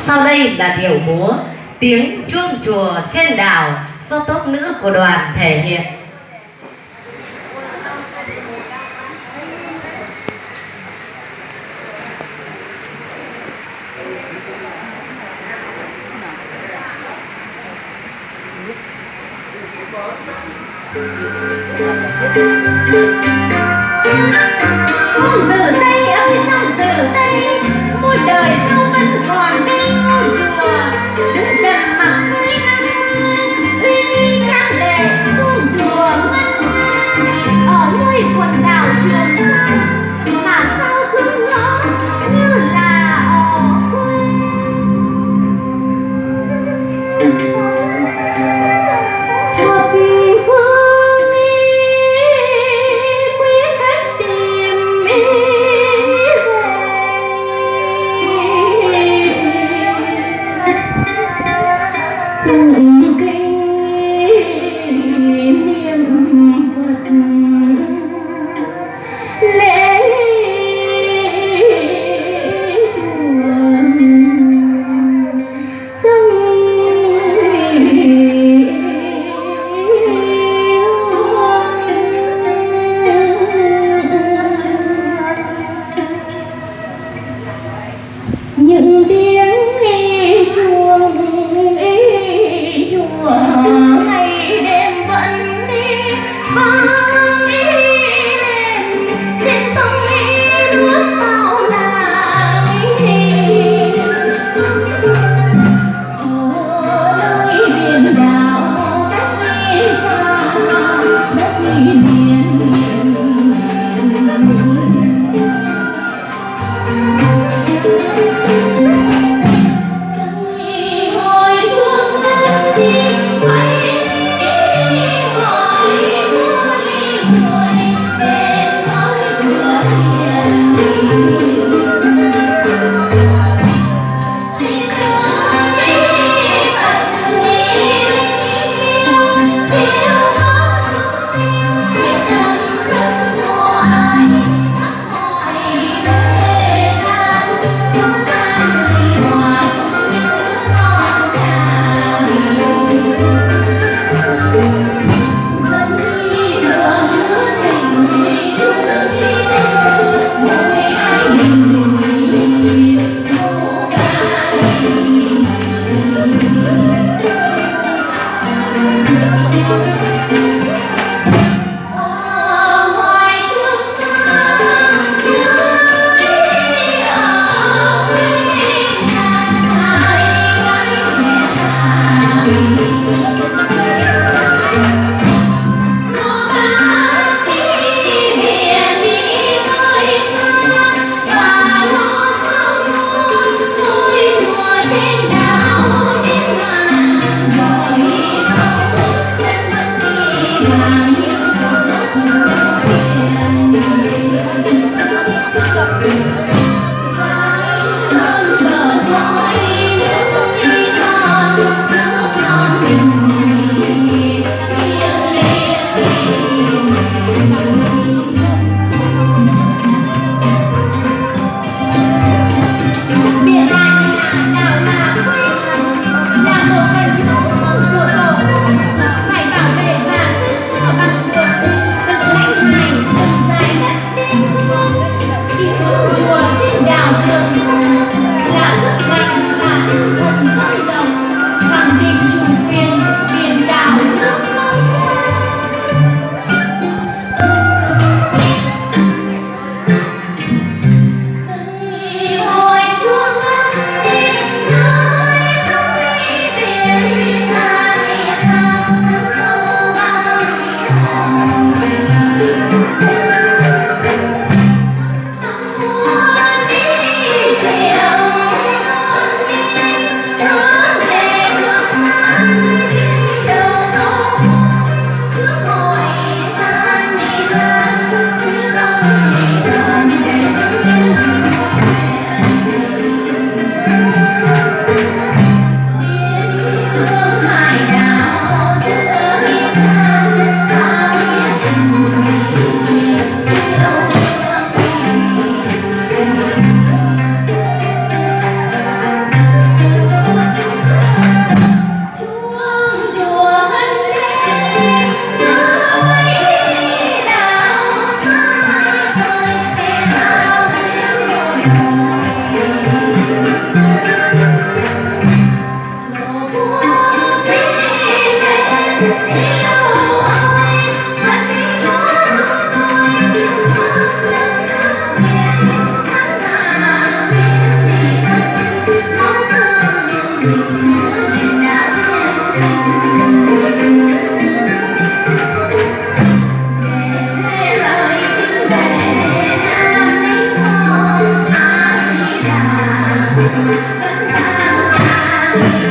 Sau đây là điệu múa Tiếng chuông chùa trên đảo do tốp nữ của đoàn thể hiện. Sông từ Tây ơi sông từ Tây, muôn đời sau vẫn còn đây ngôi chùa, đứng trầm mặc dưới nắng mưa, uy nghi trang lệ chuông chùa ngân nga. Ở nơi quần đảo Trường Sa mà sao cứ ngỡ như là ở quê. Cho kỳ phương quý khách đi Hãy subscribe cho kênh Ghiền Mì Gõ để không bỏ lỡ những video hấp dẫn.